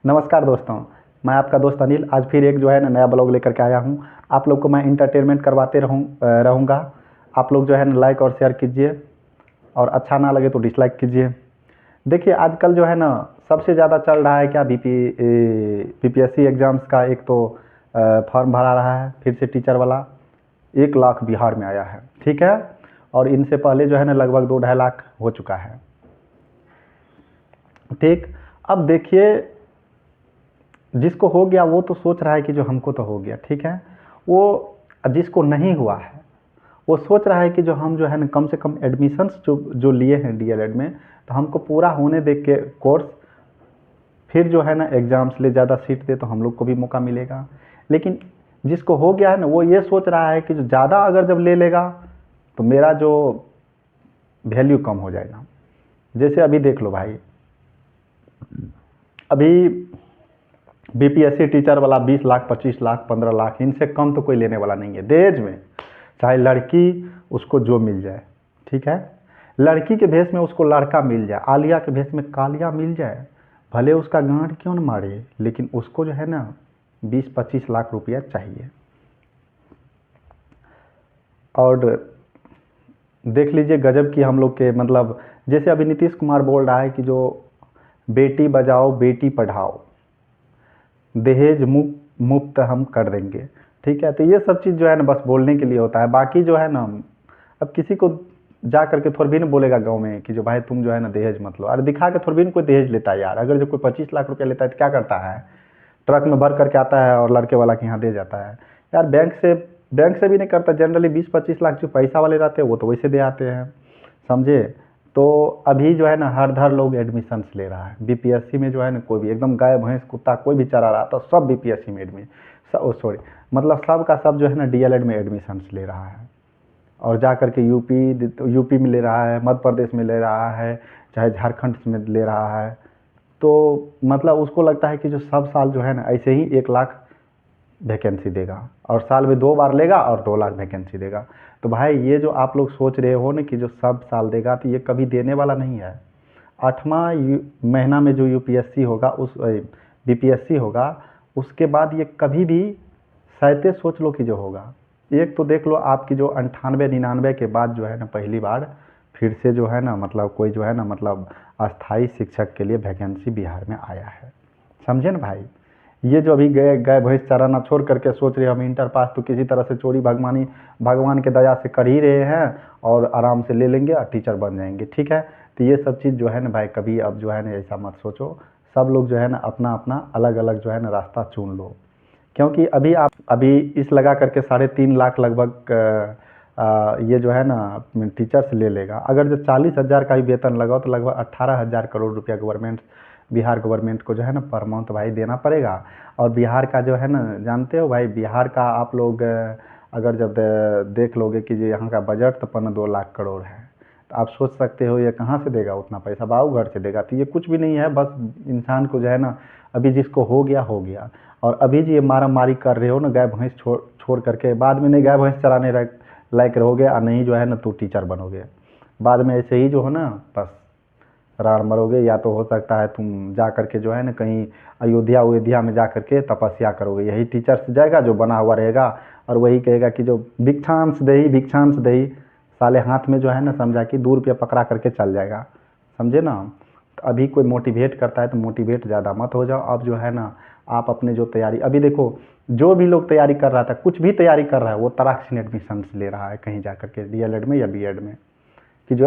नमस्कार दोस्तों, मैं आपका दोस्त अनिल आज फिर एक जो है ना नया ब्लॉग लेकर के आया हूँ। आप लोग को मैं इंटरटेनमेंट करवाते रहूँगा। आप लोग जो है ना लाइक और शेयर कीजिए और अच्छा ना लगे तो डिसलाइक कीजिए। देखिए आजकल जो है ना सबसे ज़्यादा चल रहा है क्या बीपीएससी एग्ज़ाम्स का एक तो फॉर्म भरा रहा है फिर से टीचर वाला 1 लाख बिहार में आया है, ठीक है। और इनसे पहले जो है ना लगभग 2-2.5 लाख हो चुका है, ठीक। अब देखिए जिसको हो गया वो तो सोच रहा है कि जो हमको तो हो गया, ठीक है। वो जिसको नहीं हुआ है वो सोच रहा है कि जो हम जो है ना कम से कम एडमिशन्स जो लिए हैं डीएलएड में, तो हमको पूरा होने दे के कोर्स फिर जो है ना एग्ज़ाम्स ले ज़्यादा सीट दे तो हम लोग को भी मौका मिलेगा। लेकिन जिसको हो गया है ना वो ये सोच रहा है कि जो ज़्यादा अगर जब ले लेगा तो मेरा जो वैल्यू कम हो जाएगा। जैसे अभी देख लो भाई, अभी बीपीएससी टीचर वाला 20 लाख 25 लाख 15 लाख इनसे कम तो कोई लेने वाला नहीं है दहेज में। चाहे लड़की उसको जो मिल जाए, ठीक है। लड़की के भेष में उसको लड़का मिल जाए, आलिया के भेष में कालिया मिल जाए, भले उसका गांड क्यों न मारे, लेकिन उसको जो है ना 20-25 लाख रुपया चाहिए। और देख लीजिए गजब की हम लोग के मतलब जैसे अभी नीतीश कुमार बोल रहा है कि जो बेटी बचाओ बेटी पढ़ाओ, दहेज मुफ्त हम कर देंगे, ठीक है। तो ये सब चीज़ जो है ना बस बोलने के लिए होता है। बाकी जो है ना अब किसी को जा करके थोड़ी भी नहीं बोलेगा गांव में कि जो भाई तुम जो है ना दहेज मत लो। अरे दिखा के थोड़ी भी नहीं कोई दहेज लेता है यार। अगर जो कोई 25 लाख रुपया लेता है तो क्या करता है, ट्रक में भर करके आता है और लड़के वाला के यहाँ दे जाता है यार। बैंक से भी नहीं करता। जनरली 20-25 लाख जो पैसा वाले रहते हैं वो तो वैसे दे आते हैं, समझे। तो अभी जो है ना हर धर लोग एडमिशन्स ले रहा है बीपीएससी में। जो है ना कोई भी एकदम गाय भैंस कुत्ता कोई भी चरा रहा था सब बीपीएससी में सॉरी मतलब सब का सब जो है ना डीएलएड में एडमिशन्स ले रहा है। और जा करके यूपी में ले रहा है, मध्य प्रदेश में ले रहा है, चाहे झारखंड में ले रहा है। तो मतलब उसको लगता है कि जो सब साल जो है ना ऐसे ही 1 लाख वैकेंसी देगा और साल में 2 बार लेगा और 2 लाख वैकेंसी देगा। तो भाई ये जो आप लोग सोच रहे हो ना कि जो सब साल देगा, तो ये कभी देने वाला नहीं है। 8वां महीना में जो यूपीएससी होगा उस बीपीएससी होगा उसके बाद ये कभी भी शायद सोच लो कि जो होगा। एक तो देख लो आपकी जो 98-99 के बाद जो है ना पहली बार फिर से जो है ना मतलब कोई जो है ना मतलब अस्थाई शिक्षक के लिए वैकेंसी बिहार में आया है, समझे ना भाई। ये जो अभी गाय भैंस चराना छोड़ करके सोच रहे हम इंटर पास तो किसी तरह से चोरी भगवान के दया से कर ही रहे हैं और आराम से ले लेंगे और टीचर बन जाएंगे, ठीक है। तो ये सब चीज़ जो है ना भाई कभी अब जो है ना ऐसा मत सोचो। सब लोग जो है ना अपना अपना अलग अलग जो है ना रास्ता चुन लो। क्योंकि अभी इस लगा करके 3.5 लाख लगभग ये जो है ना टीचर्स ले लेगा। अगर जो 40,000 का भी वेतन लगाओ तो लगभग 18,000 करोड़ रुपया बिहार गवर्नमेंट को जो है ना पर मंथ भाई देना पड़ेगा। और बिहार का जो है ना जानते हो भाई, बिहार का आप लोग अगर जब देख लोगे कि जो यहाँ का बजट तो 2 लाख करोड़ है, तो आप सोच सकते हो ये कहाँ से देगा उतना पैसा। बाबू घर से देगा। तो ये कुछ भी नहीं है, बस इंसान को जो है ना अभी जिसको हो गया। और अभी जो ये मारा मारी कर रहे हो ना गाय भैंस छोड़ करके, बाद में नहीं गाय भैंस चराने लायक रहोगे और नहीं जो है ना तू टीचर बनोगे। बाद में ऐसे ही जो हो ना बस राड़ मरोगे। या तो हो सकता है तुम जा करके जो है ना कहीं अयोध्या में जा करके तपस्या करोगे। यही टीचर से जाएगा जो बना हुआ रहेगा और वही कहेगा कि जो भिक्षांश दही साले हाथ में जो है ना समझा कि 2 रुपया पकड़ा करके चल जाएगा, समझे ना। तो अभी कोई मोटिवेट करता है तो मोटिवेट ज़्यादा मत हो जाओ। अब जो है ना आप अपने जो तैयारी अभी देखो, जो भी लोग तैयारी कर रहा था कुछ भी तैयारी कर रहा है वो तराक से एडमिशन ले रहा है कहीं जा करके डीएलएड में या बीएड में कि जो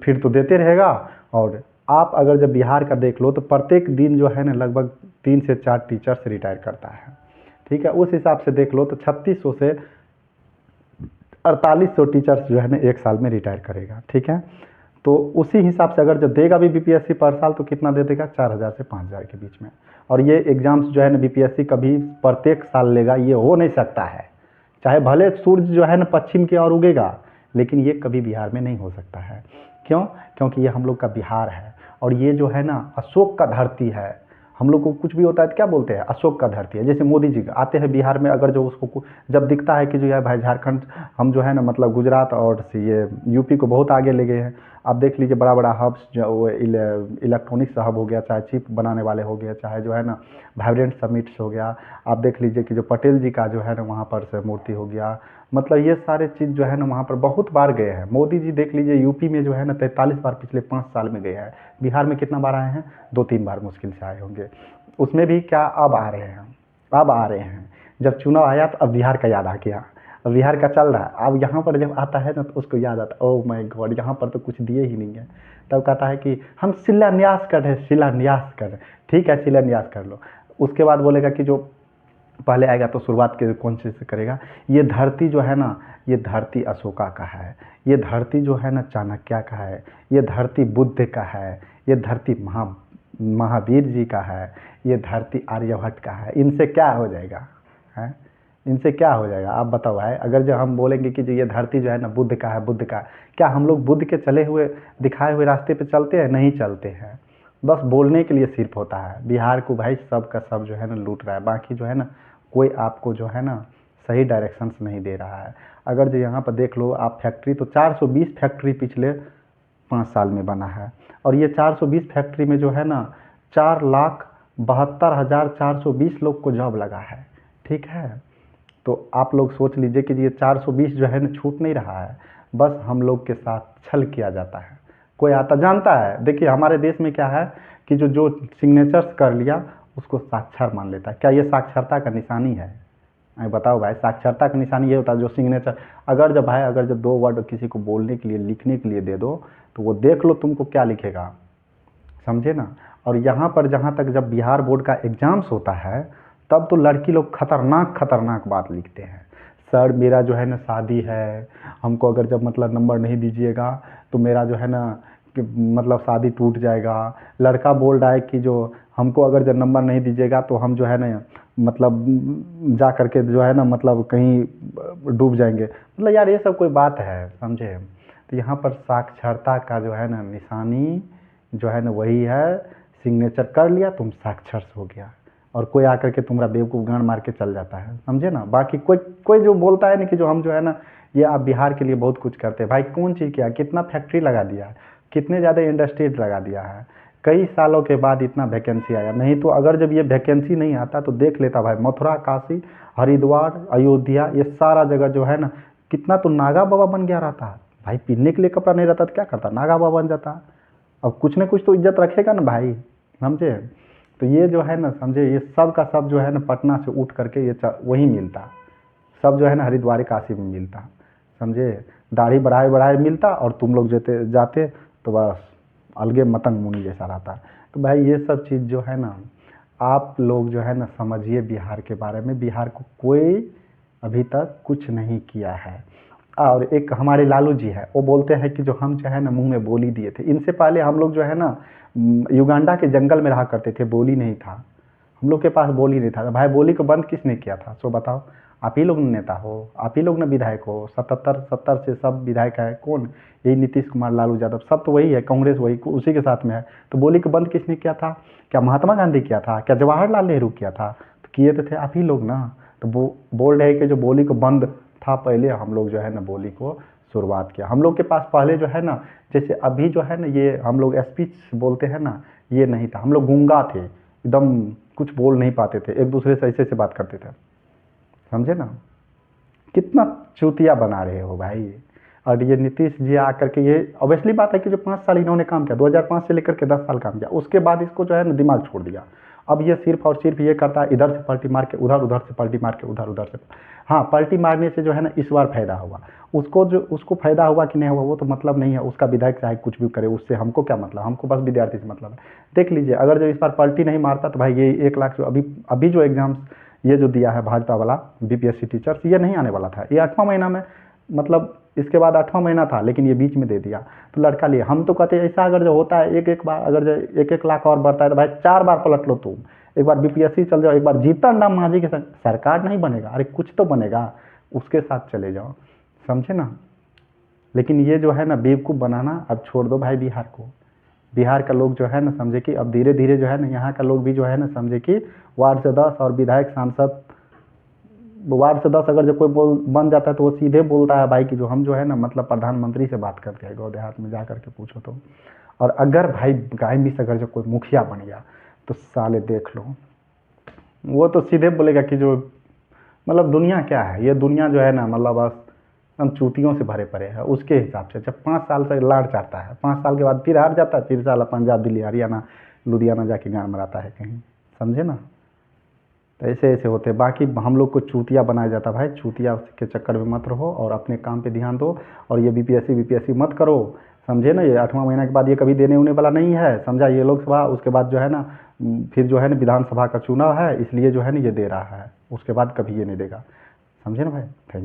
फिर तो देते रहेगा। और आप अगर जब बिहार का देख लो तो प्रत्येक दिन जो है ना लगभग 3 से 4 टीचर्स रिटायर करता है, ठीक है। उस हिसाब से देख लो तो 3600 से 4800 टीचर्स जो है ना एक साल में रिटायर करेगा, ठीक है। तो उसी हिसाब से अगर जो देगा भी बीपीएससी पर साल तो कितना दे देगा, 4,000 से 5,000 के बीच में। और ये एग्जाम्स जो है ना बीपीएससी कभी प्रत्येक साल लेगा ये हो नहीं सकता है। चाहे भले सूरज जो है ना पश्चिम की ओर उगेगा, लेकिन ये कभी बिहार में नहीं हो सकता है। क्यों? क्योंकि ये हम लोग का बिहार है और ये जो है ना अशोक का धरती है। हम लोग को कुछ भी होता है तो क्या बोलते हैं, अशोक का धरती है। जैसे मोदी जी आते हैं बिहार में, अगर जो उसको जब दिखता है कि जो यार भाई झारखंड हम जो है ना मतलब गुजरात और ये यूपी को बहुत आगे ले गए हैं, आप देख लीजिए बड़ा बड़ा हब्स जो वो इलेक्ट्रॉनिक्स हब हो गया, चाहे चिप बनाने वाले हो गया, चाहे जो है ना वाइब्रेंट समिट्स हो गया। आप देख लीजिए कि जो पटेल जी का जो है ना वहाँ पर से मूर्ति हो गया, मतलब ये सारे चीज़ जो है ना वहाँ पर बहुत बार गए हैं। मोदी जी देख लीजिए यूपी में जो है ना 43 बार पिछले 5 साल में गए हैं। बिहार में कितना बार आए हैं? 2-3 बार मुश्किल से आए होंगे। उसमें भी क्या अब आ रहे हैं, अब आ रहे हैं। जब चुनाव आया तो अब बिहार का याद आ गया, अब बिहार का चल रहा है। अब यहाँ पर जब आता है ना तो उसको याद आता है, ओह माय गॉड यहाँ पर तो कुछ दिए ही नहीं है। तब कहता है कि हम शिलान्यास कर रहे हैं, शिलान्यास कर रहे हैं। ठीक है शिलान्यास कर लो। उसके बाद बोलेगा कि जो पहले आएगा तो शुरुआत के कौन चीज़ से करेगा? ये धरती जो है ना, ये धरती अशोका का है, ये धरती जो है ना चाणक्य का है, ये धरती बुद्ध का है, ये धरती महावीर जी का है, ये धरती आर्यभट्ट का है। इनसे क्या हो जाएगा? है इनसे क्या हो जाएगा आप बताओ भाई? अगर जो हम बोलेंगे कि जो ये धरती जो है ना बुद्ध का है, बुद्ध का, क्या हम लोग बुद्ध के चले हुए दिखाए हुए रास्ते पे चलते हैं? नहीं चलते हैं। बस बोलने के लिए सिर्फ होता है। बिहार को भाई सब का सब जो है ना लूट रहा है, बाकी जो है ना कोई आपको जो है ना सही डायरेक्शंस नहीं दे रहा है। अगर जो यहाँ पर देख लो आप फैक्ट्री, तो 420 फैक्ट्री पिछले 5 साल में बना है। और ये 420 फैक्ट्री में जो है ना 4,72,420 लोग को जॉब लगा है। ठीक है, तो आप लोग सोच लीजिए कि ये 420 जो है ना छूट नहीं रहा है, बस हम लोग के साथ छल किया जाता है। कोई आता जानता है, देखिए हमारे देश में क्या है कि जो सिग्नेचर्स कर लिया उसको साक्षर मान लेता है। क्या ये साक्षरता का निशानी है? बताओ भाई, साक्षरता का निशानी ये होता है जो सिग्नेचर, अगर जब भाई अगर जब 2 वर्ड किसी को बोलने के लिए लिखने के लिए दे दो तो वो देख लो तुमको क्या लिखेगा, समझे ना। और यहाँ पर जहाँ तक जब बिहार बोर्ड का एग्ज़ाम्स होता है तब तो लड़की लोग खतरनाक खतरनाक बात लिखते हैं। सर मेरा जो है ना शादी है, हमको अगर जब मतलब नंबर नहीं दीजिएगा तो मेरा जो है ना कि मतलब शादी टूट जाएगा। लड़का बोल रहा है कि जो हमको अगर जब नंबर नहीं दीजिएगा तो हम जो है ना मतलब जा करके जो है ना मतलब कहीं डूब जाएंगे। मतलब यार ये सब कोई बात है? समझे। तो यहाँ पर साक्षरता का जो है ना निशानी जो है ना वही है, सिग्नेचर कर लिया तुम साक्षर हो गया, और कोई आकर के तुम्हारा बेवकूफ़ गांड मार के चल जाता है, समझे ना। बाकी कोई कोई जो बोलता है ना कि जो हम जो है ना ये आप बिहार के लिए बहुत कुछ करते हैं, भाई कौन चीज़ किया? कितना फैक्ट्री लगा दिया है, कितने ज़्यादा इंडस्ट्रीज लगा दिया है। कई सालों के बाद इतना वैकेंसी आया, नहीं तो अगर जब ये वैकेंसी नहीं आता तो देख लेता भाई मथुरा, काशी, हरिद्वार, अयोध्या, ये सारा जगह जो है ना कितना तो नागा बाबा बन गया रहता। भाई पहनने के लिए कपड़ा नहीं रहता तो क्या करता? नागा बाबा बन जाता। अब कुछ न कुछ तो इज्जत रखेगा ना भाई, समझे। तो ये जो है ना समझे, ये सब का सब जो है ना पटना से उठ करके ये वही मिलता, सब जो है ना हरिद्वार काशी में मिलता, समझे। दाढ़ी बढ़ाए बढ़ाए मिलता और तुम लोग जाते जाते तो बस अलगे मतंग मुनि जैसा रहता। तो भाई ये सब चीज़ जो है ना आप लोग जो है ना समझिए बिहार के बारे में। बिहार को कोई अभी तक कुछ नहीं किया है। और एक हमारे लालू जी है, वो बोलते हैं कि जो हम जो है ना मुंह में बोली दिए थे। इनसे पहले हम लोग जो है ना युगांडा के जंगल में रहा करते थे, बोली नहीं था हम लोग के पास, बोली नहीं था। भाई बोली को बंद किसने किया था सो बताओ? आप ही लोग नेता हो, आप ही लोग ने विधायक हो। 77 से सब विधायक है, कौन? यही नीतीश कुमार, लालू यादव, सब तो वही है, कांग्रेस वही उसी के साथ में है। तो बोली को बंद किसने किया था? क्या महात्मा गांधी किया था? क्या जवाहरलाल नेहरू किया था? तो किए तो थे आप ही लोग ना। तो वो बोल रहे कि जो बोली को बंद था पहले हम लोग जो है ना बोली को शुरुआत किया। हम लोग के पास पहले जो है ना जैसे अभी जो है ना ये हम लोग स्पीच बोलते हैं ना, ये नहीं था। हम लोग गूंगा थे, एकदम कुछ बोल नहीं पाते थे, एक दूसरे से ऐसे से बात करते थे, समझे ना। कितना चूतिया बना रहे हो भाई। और ये नीतीश जी आकर के, ये ऑब्वियसली बात है कि जो 5 साल इन्होंने काम किया, 2005 से लेकर के 10 साल काम किया, उसके बाद इसको जो है ना दिमाग छोड़ दिया। अब ये सिर्फ और सिर्फ ये करता है, इधर से पलटी मार के उधर, उधर से पलटी मार के उधर, उधर से। हाँ, पलटी मारने से जो है ना इस बार फायदा हुआ, उसको फायदा हुआ कि नहीं हुआ वो तो मतलब नहीं है। उसका विधायक चाहे कुछ भी करे, उससे हमको क्या मतलब, हमको बस विद्यार्थी से मतलब है। देख लीजिए अगर जो इस बार पलटी नहीं मारता तो भाई ये 1 लाख जो अभी जो एग्जाम्स ये जो दिया है भाजपा वाला बीपीएससी टीचर्स, ये नहीं आने वाला था। ये 8वां महीना में, मतलब इसके बाद 8वां महीना था, लेकिन ये बीच में दे दिया तो लड़का लिए। हम तो कहते हैं ऐसा अगर जो होता है एक बार, अगर जो 1 लाख और बढ़ता है तो भाई 4 बार पलट लो तुम। एक बार बीपीएससी चल जाओ, एक बार जीतन राम मांझी के साथ सरकार नहीं बनेगा, अरे कुछ तो बनेगा, उसके साथ चले जाओ, समझे ना। लेकिन ये जो है ना बेवकूफ़ बनाना अब छोड़ दो भाई बिहार को। बिहार का लोग जो है ना समझे कि अब धीरे धीरे जो है ना यहाँ का लोग भी जो है ना समझे कि वार्ड से 10 और विधायक सांसद वार्ड से 10 अगर जो कोई बन जाता है तो वो सीधे बोलता है भाई कि जो हम जो है ना मतलब प्रधानमंत्री से बात करते हैं, गाँव देहात में जा करके पूछो तो। और अगर भाई गाय में से अगर जो कोई मुखिया बन गया तो साले देख लो, वो तो सीधे बोलेगा कि जो मतलब दुनिया क्या है, ये दुनिया जो है ना मतलब बस हम चूतियों से भरे पड़े हैं। उसके हिसाब से जब 5 साल से लाड़ चाहता है, 5 साल के बाद फिर हार जाता है, फिर साला पंजाब, दिल्ली, हरियाणा, लुधियाना जाके गान मराता है कहीं, समझे ना। तो ऐसे ऐसे होते हैं। बाकी हम लोग को चूतिया बनाया जाता है भाई, चूतिया के चक्कर में मत रहो और अपने काम पे ध्यान दो। और ये बीपीएससी मत करो, समझे ना। ये 8वां महीना के बाद ये कभी देने उने वाला नहीं है, समझा। ये लोकसभा, उसके बाद जो है ना फिर जो है ना विधानसभा का चुनाव है, इसलिए जो है ना ये दे रहा है, उसके बाद कभी ये नहीं देगा, समझे ना भाई। Thank you.